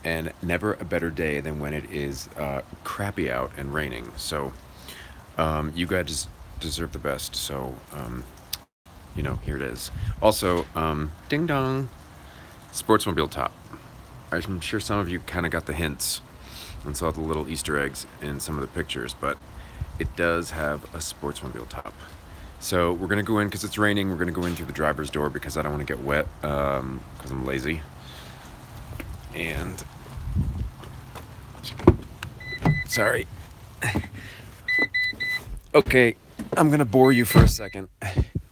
and never a better day than when it is crappy out and raining. So you guys deserve the best. So here it is. Also, ding dong, Sportsmobile top. I'm sure some of you kind of got the hints and saw the little Easter eggs in some of the pictures, but it does have a Sportsmobile top. So we're gonna go in because it's raining. We're gonna go in through the driver's door because I don't want to get wet because I'm lazy. And sorry. Okay, I'm gonna bore you for a second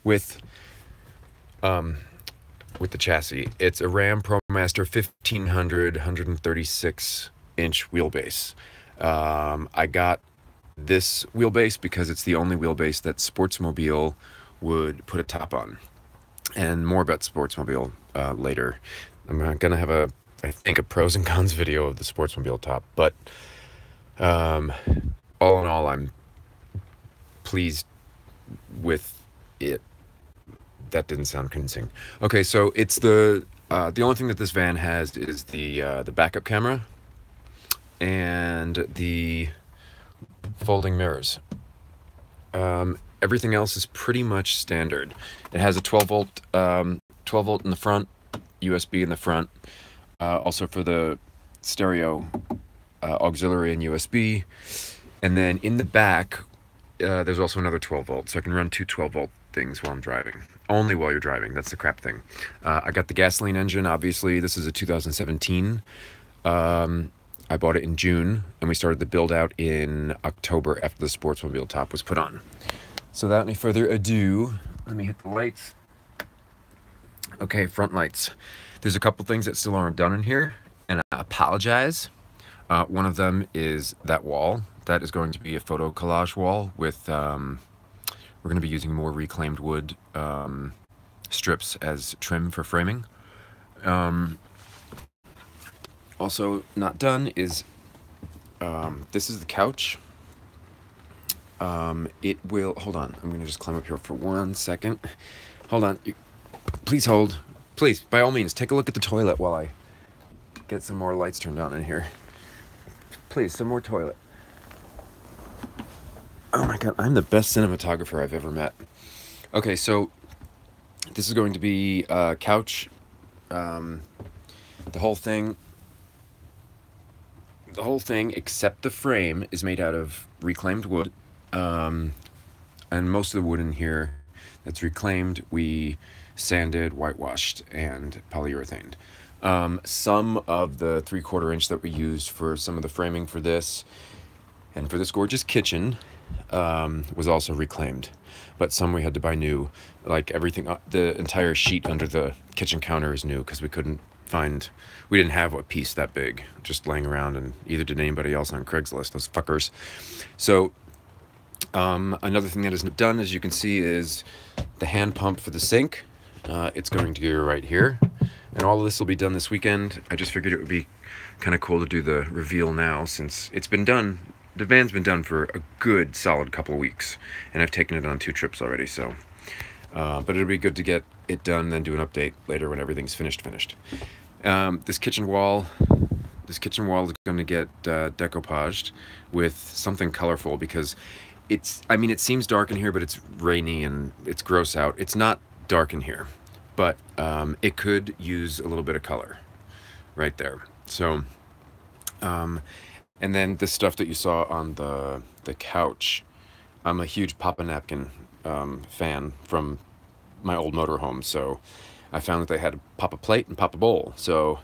with the chassis. It's a Ram ProMaster 1500 136-inch wheelbase. I got this wheelbase because it's the only wheelbase that Sportsmobile would put a top on. And more about Sportsmobile later. I'm gonna have I think a pros and cons video of the Sportsmobile top, but all in all, I'm pleased with it. That didn't sound convincing. Okay, so it's the only thing that this van has is the backup camera and the folding mirrors. Everything else is pretty much standard. It has a 12 volt in the front, USB in the front. Also for the stereo, auxiliary and USB. And then in the back, there's also another 12 volt, so I can run two 12 volt things while I'm driving. Only while you're driving. That's the crap thing. I got the gasoline engine. Obviously, this is a 2017. I bought it in June, and we started the build out in October after the Sportsmobile top was put on. So without any further ado, let me hit the lights. Okay, front lights. There's a couple things that still aren't done in here, and I apologize. One of them is that wall. That is going to be a photo collage wall with, we're going to be using more reclaimed wood strips as trim for framing. Also not done is, this is the couch. It will, hold on, I'm going to just climb up here for 1 second. Hold on, please hold. Please, by all means, take a look at the toilet while I get some more lights turned on in here. Please, some more toilet. Oh my god, I'm the best cinematographer I've ever met. Okay, so this is going to be a couch. The whole thing except the frame is made out of reclaimed wood. And most of the wood in here that's reclaimed, we sanded, whitewashed, and polyurethaned. Some of the 3/4 inch that we used for some of the framing for this and for this gorgeous kitchen was also reclaimed, but some we had to buy new. Like everything, the entire sheet under the kitchen counter is new because we didn't have a piece that big just laying around, and either did anybody else on Craigslist, those fuckers. So another thing that isn't done, as you can see, is the hand pump for the sink. It's going to go right here, and all of this will be done this weekend. I just figured it would be kind of cool to do the reveal now, since it's been done. The van's been done for a good solid couple of weeks, and I've taken it on 2 trips already, so but it'll be good to get it done, then do an update later when everything's finished. This kitchen wall is going to get decoupaged with something colorful, because it seems dark in here, but it's rainy and it's gross out. It's not dark in here, but it could use a little bit of color right there. So and then the stuff that you saw on the couch, I'm a huge Papa Napkin fan from my old motorhome, so I found that they had Papa Plate and Papa Bowl. So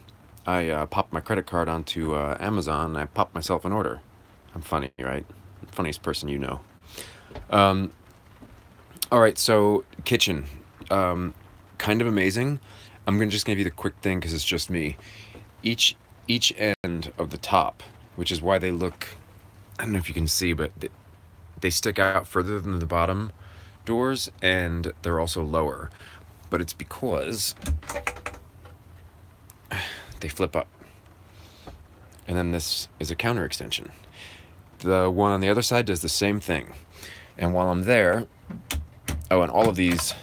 I popped my credit card onto Amazon, and I popped myself an order. I'm funny, right? Funniest person you know. All right, so kitchen, kind of amazing. I'm just gonna give you the quick thing because it's just me. Each end of the top, which is why they look, I don't know if you can see, but they stick out further than the bottom doors, and they're also lower. But it's because they flip up. And then this is a counter extension. The one on the other side does the same thing. And while I'm there, oh, and all of these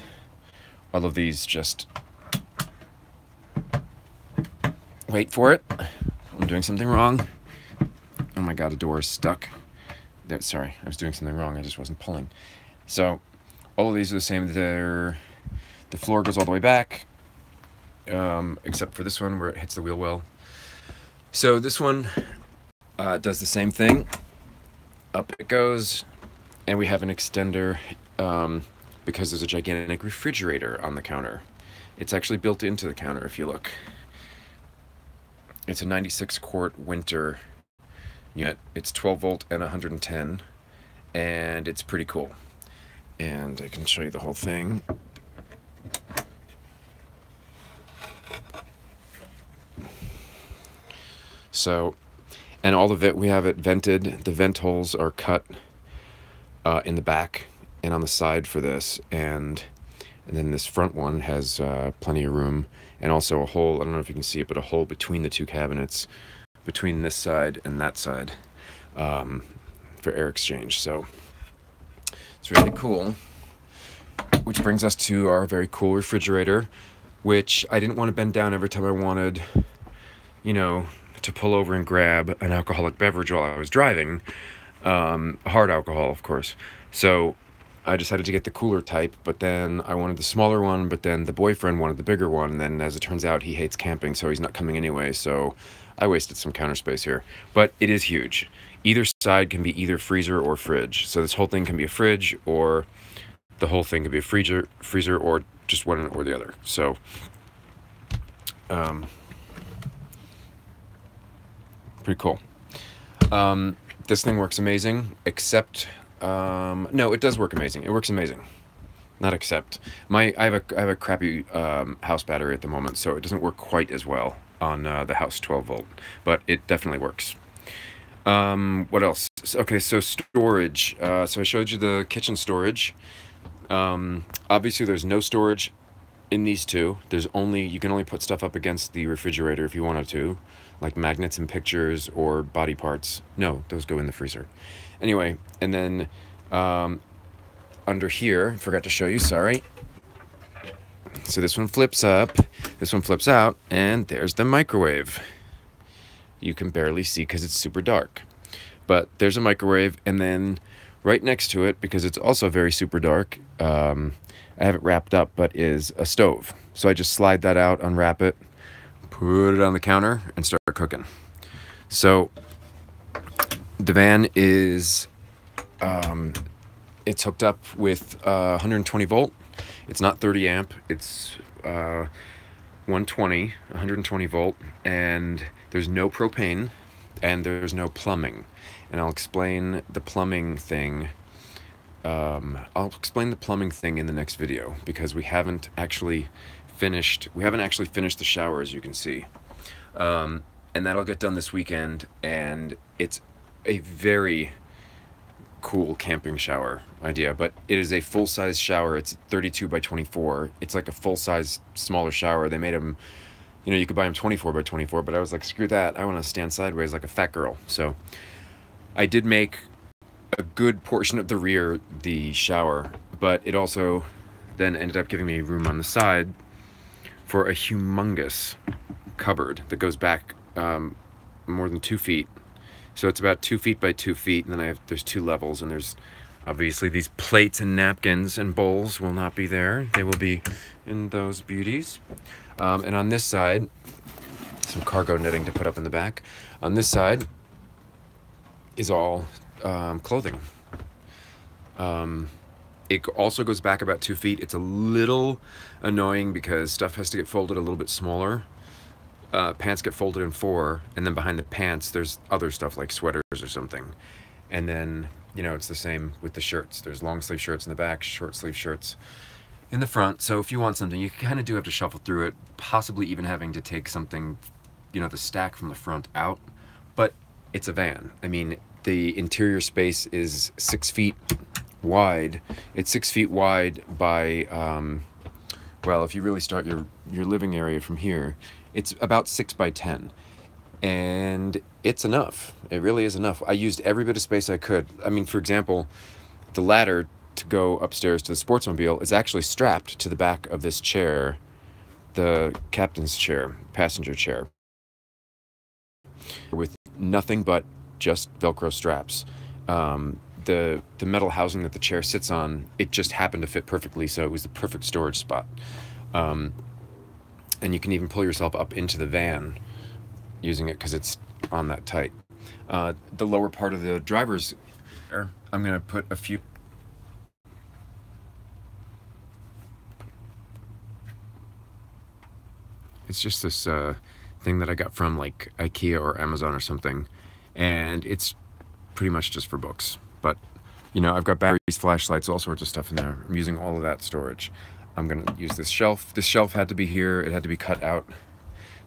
just, wait for it. I'm doing something wrong. Oh my god, a door is stuck. There, sorry, I was doing something wrong. I just wasn't pulling. So all of these are the same. The floor goes all the way back, except for this one where it hits the wheel well. So this one does the same thing. Up it goes, and we have an extender because there's a gigantic refrigerator on the counter. It's actually built into the counter if you look. It's a 96 quart winter unit. It's 12 volt and 110, and it's pretty cool. And I can show you the whole thing. So, and all of it, we have it vented. The vent holes are cut in the back and on the side for this, and then this front one has plenty of room, and also a hole, I don't know if you can see it, but a hole between the two cabinets, between this side and that side, for air exchange. So it's really cool. Which brings us to our very cool refrigerator, which I didn't want to bend down every time I wanted, you know, to pull over and grab an alcoholic beverage while I was driving. Hard alcohol, of course. So I decided to get the cooler type, but then I wanted the smaller one, but then the boyfriend wanted the bigger one. And then as it turns out, he hates camping, so he's not coming anyway. So I wasted some counter space here, but it is huge. Either side can be either freezer or fridge. So this whole thing can be a fridge, or the whole thing can be a freezer, or just one or the other. So, pretty cool. This thing works amazing, except, no, it does work amazing. It works amazing. Not except. I have a crappy house battery at the moment, so it doesn't work quite as well on the house 12 volt, but it definitely works. What else? Okay, so storage. So I showed you the kitchen storage. Obviously there's no storage in these two. You can only put stuff up against the refrigerator if you wanted to, like magnets and pictures or body parts. No, those go in the freezer. Anyway, and then under here, forgot to show you, sorry. So this one flips up, this one flips out, and there's the microwave. You can barely see because it's super dark. But there's a microwave, and then right next to it, because it's also very super dark, I have it wrapped up, but is a stove. So I just slide that out, unwrap it, put it on the counter, and start cooking. So the van is, it's hooked up with 120 volt. It's not 30 amp, it's 120 volt, and there's no propane, and there's no plumbing. And I'll explain the plumbing thing. I'll explain the plumbing thing in the next video, because we haven't actually finished the shower, as you can see. And that'll get done this weekend, and it's a very cool camping shower idea, but it is a full-size shower. It's 32 by 24. It's like a full-size smaller shower. They made them, you could buy them 24 by 24, but I was like, screw that. I want to stand sideways like a fat girl. So I did make a good portion of the rear the shower, but it also then ended up giving me room on the side for a humongous cupboard that goes back more than 2 feet. So it's about 2 feet by 2 feet, and then there's 2 levels, and there's obviously these plates and napkins and bowls will not be there. They will be in those beauties. And on this side, some cargo netting to put up in the back. On this side is all clothing. It also goes back about 2 feet. It's a little annoying because stuff has to get folded a little bit smaller. Pants get folded in 4, and then behind the pants there's other stuff like sweaters or something. And then, it's the same with the shirts. There's long sleeve shirts in the back, short sleeve shirts in the front. So if you want something, you kind of do have to shuffle through it, possibly even having to take something, the stack from the front out. But it's a van. I mean, the interior space is 6 feet wide. It's 6 feet wide by, well, if you really start your living area from here, it's about 6 by 10, and it's enough. It really is enough. I used every bit of space I could. I mean, for example, the ladder to go upstairs to the sportsmobile is actually strapped to the back of this chair, the captain's chair, passenger chair. with nothing but just Velcro straps. The metal housing that the chair sits on, it just happened to fit perfectly, so it was the perfect storage spot. And you can even pull yourself up into the van using it because it's on that tight. The lower part of the driver's, I'm going to put a few. It's just this thing that I got from like IKEA or Amazon or something, and it's pretty much just for books. But you know, I've got batteries, flashlights, all sorts of stuff in there. I'm using all of that storage. I'm gonna use this shelf. This shelf had to be here. It had to be cut out.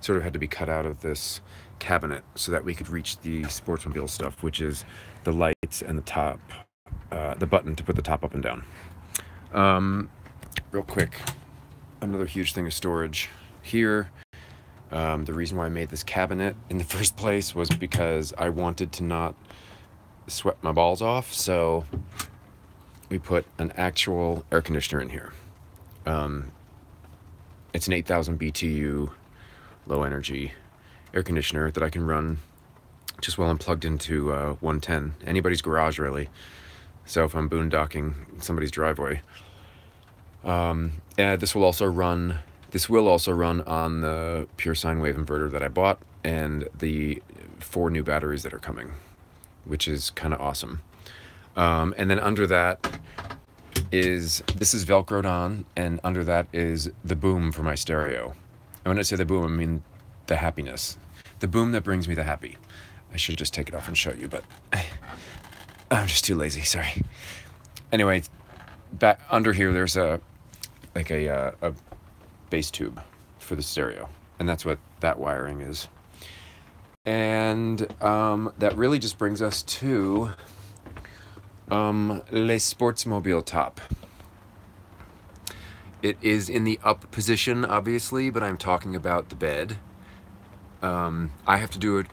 Sort of had to be cut out of this cabinet so that we could reach the Sportsmobile stuff, which is the lights and the top, the button to put the top up and down. Real quick, another huge thing of storage here. The reason why I made this cabinet in the first place was because I wanted to not sweat my balls off, so we put an actual air conditioner in here. It's an 8,000 BTU low energy air conditioner that I can run just while I'm plugged into 110, anybody's garage really. So if I'm boondocking somebody's driveway, this will also run on the pure sine wave inverter that I bought and the 4 new batteries that are coming, which is kind of awesome. And then under that this is Velcroed on, and under that is the boom for my stereo. And when I say the boom, I mean the happiness. The boom that brings me the happy. I should just take it off and show you, but I'm just too lazy, sorry. Anyway, back under here there's a bass tube for the stereo, and that's what that wiring is. And that really just brings us to Le Sportsmobile top. It is in the up position, obviously, but I'm talking about the bed. I have to do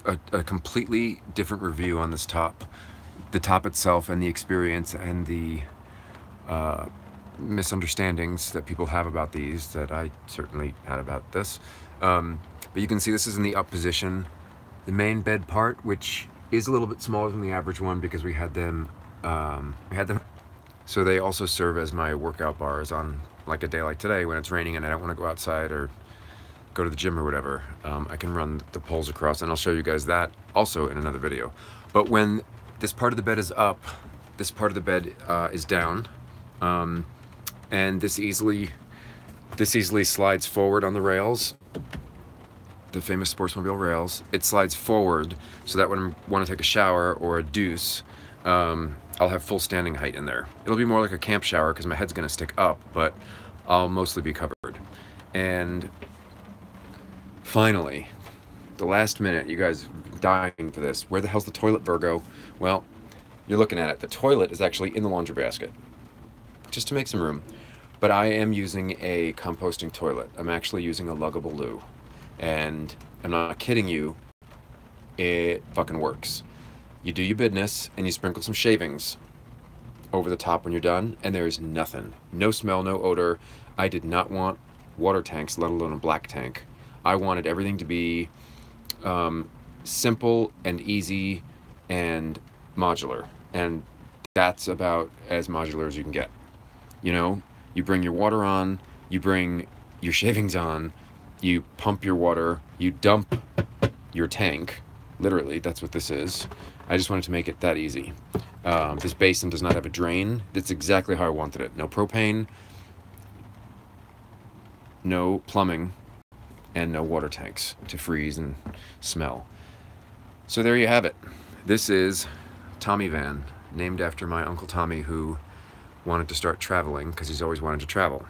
a completely different review on this top. The top itself and the experience and the misunderstandings that people have about these, that I certainly had about this. But you can see this is in the up position. The main bed part, which is a little bit smaller than the average one because we had them, so they also serve as my workout bars on like a day like today when it's raining and I don't want to go outside or go to the gym or whatever. I can run the poles across, and I'll show you guys that also in another video. But when this part of the bed is up, this part of the bed is down, and this easily slides forward on the rails, the famous Sportsmobile rails. It slides forward so that when I want to take a shower or a deuce, I'll have full standing height in there. It'll be more like a camp shower because my head's going to stick up, but I'll mostly be covered. And finally, the last minute, you guys dying for this. Where the hell's the toilet, Virgo? Well, you're looking at it. The toilet is actually in the laundry basket, just to make some room. But I am using a composting toilet. I'm actually using a luggable loo. And I'm not kidding you, it fucking works. You do your business and you sprinkle some shavings over the top when you're done, and there's nothing. No smell, no odor. I did not want water tanks, let alone a black tank. I wanted everything to be simple and easy and modular. And that's about as modular as you can get. You know, you bring your water on, you bring your shavings on, you pump your water, you dump your tank. Literally, that's what this is. I just wanted to make it that easy. This basin does not have a drain. That's exactly how I wanted it. No propane, no plumbing, and no water tanks to freeze and smell. So there you have it. This is Tommy Van, named after my Uncle Tommy, who wanted to start traveling because he's always wanted to travel.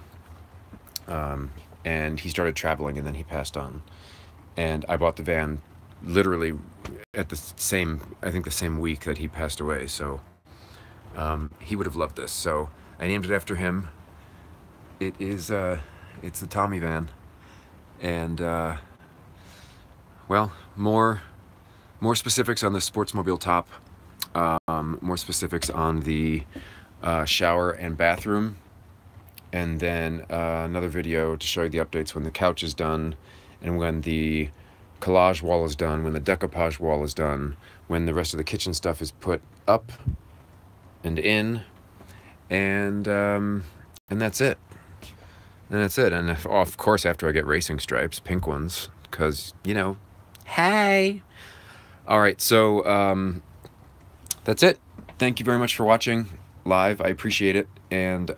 And he started traveling and then he passed on. And I bought the van literally at the same week that he passed away. So he would have loved this. So I named it after him. It is, it's the Tommy Van. And, well, more specifics on the Sportsmobile top, more specifics on the shower and bathroom, and then another video to show you the updates when the couch is done and when the collage wall is done, when the decoupage wall is done, when the rest of the kitchen stuff is put up and in, and that's it. And that's it. And of course, after I get racing stripes, pink ones, because, you know, hey. All right, so that's it. Thank you very much for watching live. I appreciate it. And